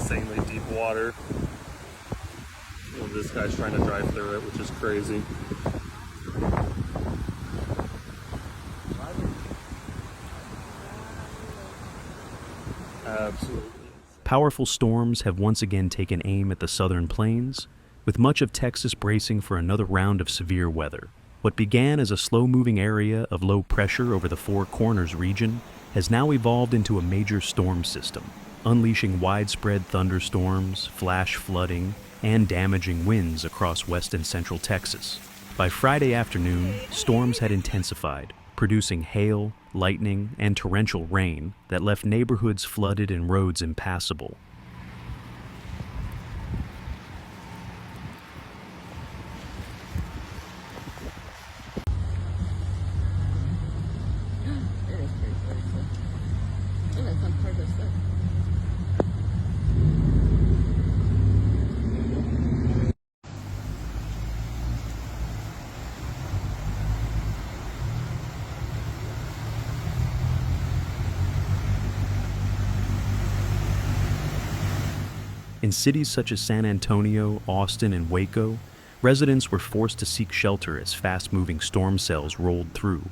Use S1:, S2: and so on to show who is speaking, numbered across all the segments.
S1: insanely deep water. You know, this guy's trying to drive through it, which is crazy. Absolutely.
S2: Powerful storms have once again taken aim at the southern plains, with much of Texas bracing for another round of severe weather. What began as a slow-moving area of low pressure over the Four Corners region has now evolved into a major storm system, unleashing widespread thunderstorms, flash flooding, and damaging winds across west and central Texas. By Friday afternoon, storms had intensified, producing hail, lightning, and torrential rain that left neighborhoods flooded and roads impassable. In cities such as San Antonio, Austin, and Waco, residents were forced to seek shelter as fast-moving storm cells rolled through,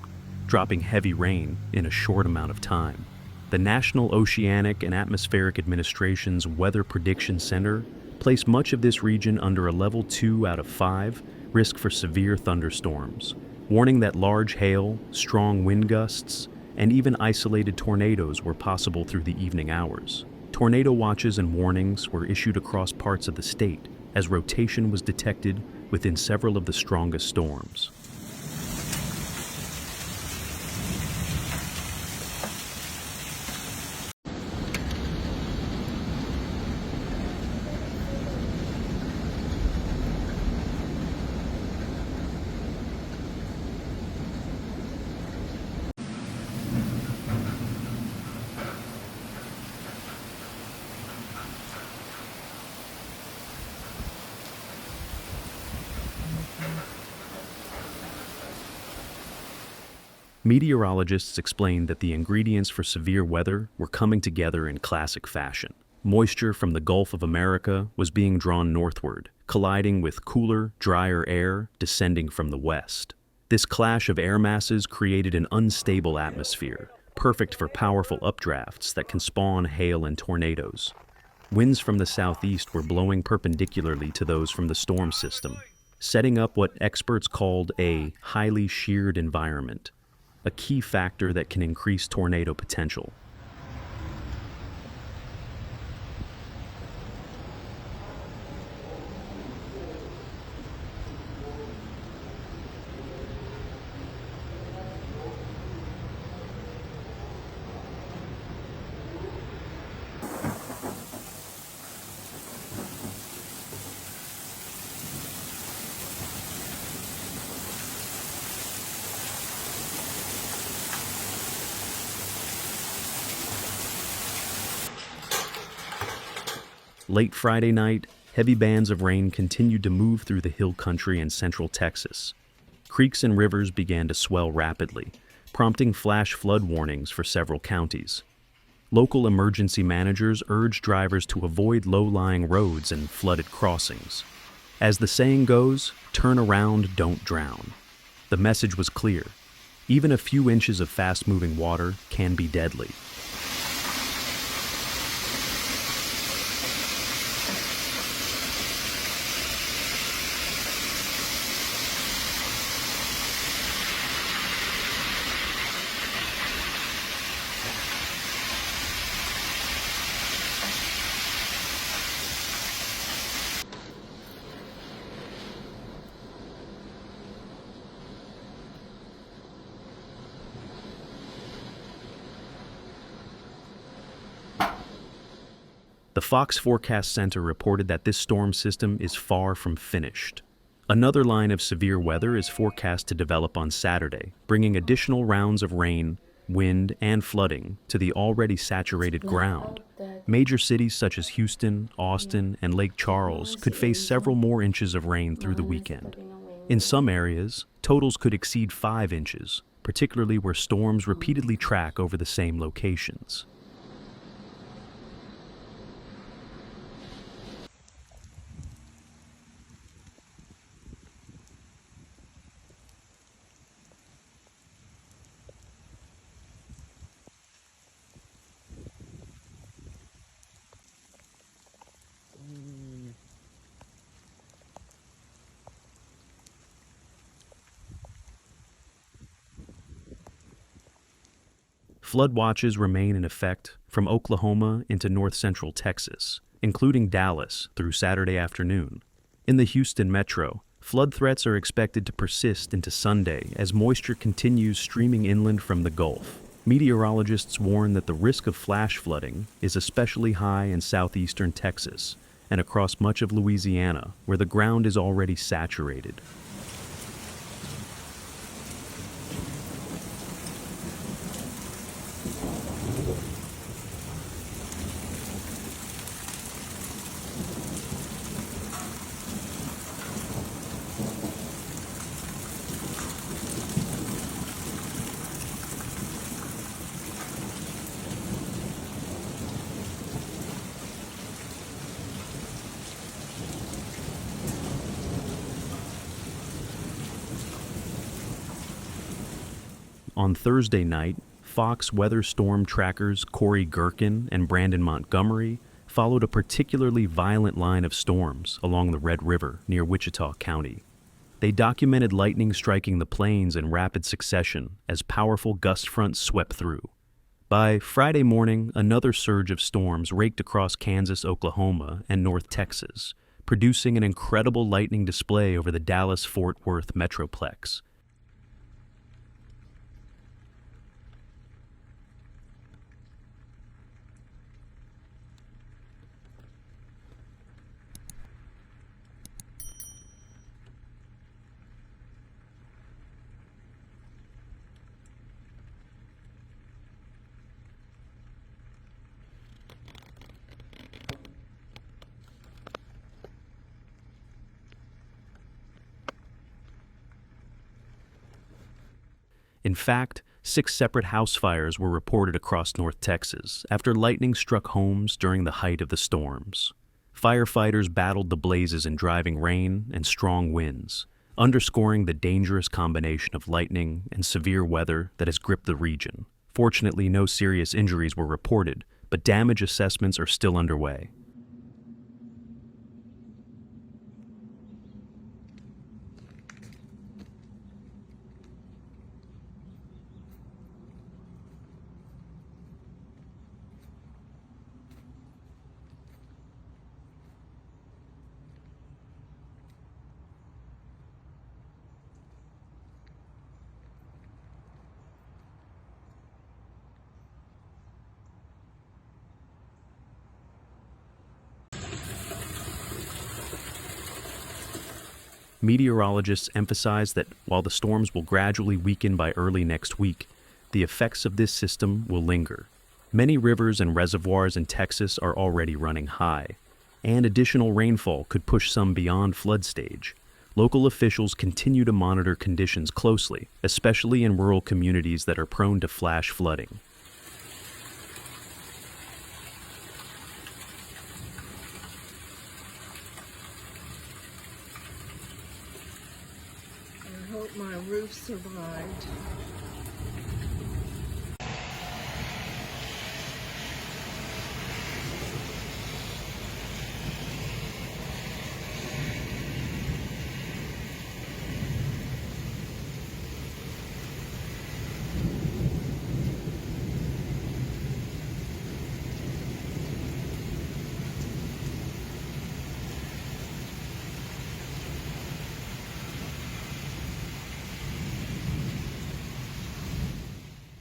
S2: dropping heavy rain in a short amount of time. The National Oceanic and Atmospheric Administration's Weather Prediction Center placed much of this region under a level 2 out of 5 risk for severe thunderstorms, warning that large hail, strong wind gusts, and even isolated tornadoes were possible through the evening hours. Tornado watches and warnings were issued across parts of the state as rotation was detected within several of the strongest storms. Meteorologists explained that the ingredients for severe weather were coming together in classic fashion. Moisture from the Gulf of America was being drawn northward, colliding with cooler, drier air descending from the west. This clash of air masses created an unstable atmosphere, perfect for powerful updrafts that can spawn hail and tornadoes. Winds from the southeast were blowing perpendicularly to those from the storm system, setting up what experts called a highly sheared environment, a key factor that can increase tornado potential. Late Friday night, heavy bands of rain continued to move through the hill country in central Texas. Creeks and rivers began to swell rapidly, prompting flash flood warnings for several counties. Local emergency managers urged drivers to avoid low-lying roads and flooded crossings. As the saying goes, turn around, don't drown. The message was clear. Even a few inches of fast-moving water can be deadly. The Fox Forecast Center reported that this storm system is far from finished. Another line of severe weather is forecast to develop on Saturday, bringing additional rounds of rain, wind, and flooding to the already saturated ground. Major cities such as Houston, Austin, and Lake Charles could face several more inches of rain through the weekend. In some areas, totals could exceed 5 inches, particularly where storms repeatedly track over the same locations. Flood watches remain in effect from Oklahoma into north-central Texas, including Dallas through Saturday afternoon. In the Houston metro, flood threats are expected to persist into Sunday as moisture continues streaming inland from the Gulf. Meteorologists warn that the risk of flash flooding is especially high in southeastern Texas and across much of Louisiana, where the ground is already saturated. On Thursday night, Fox weather storm trackers Corey Gherkin and Brandon Montgomery followed a particularly violent line of storms along the Red River near Wichita County. They documented lightning striking the plains in rapid succession as powerful gust fronts swept through. By Friday morning, another surge of storms raked across Kansas, Oklahoma, and North Texas, producing an incredible lightning display over the Dallas-Fort Worth metroplex. In fact, 6 separate house fires were reported across North Texas after lightning struck homes during the height of the storms. Firefighters battled the blazes in driving rain and strong winds, underscoring the dangerous combination of lightning and severe weather that has gripped the region. Fortunately, no serious injuries were reported, but damage assessments are still underway. Meteorologists emphasize that while the storms will gradually weaken by early next week, the effects of this system will linger. Many rivers and reservoirs in Texas are already running high, and additional rainfall could push some beyond flood stage. Local officials continue to monitor conditions closely, especially in rural communities that are prone to flash flooding.
S3: I hope my roof survived.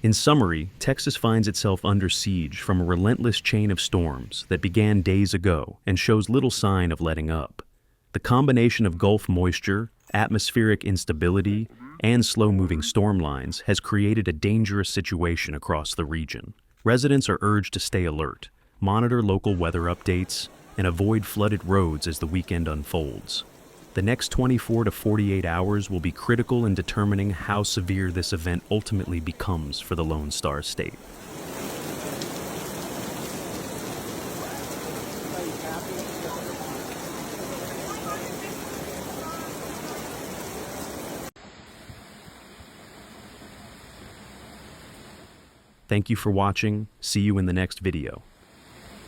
S2: In summary, Texas finds itself under siege from a relentless chain of storms that began days ago and shows little sign of letting up. The combination of Gulf moisture, atmospheric instability, and slow-moving storm lines has created a dangerous situation across the region. Residents are urged to stay alert, monitor local weather updates, and avoid flooded roads as the weekend unfolds. The next 24 to 48 hours will be critical in determining how severe this event ultimately becomes for the Lone Star State. Thank you for watching. See you in the next video.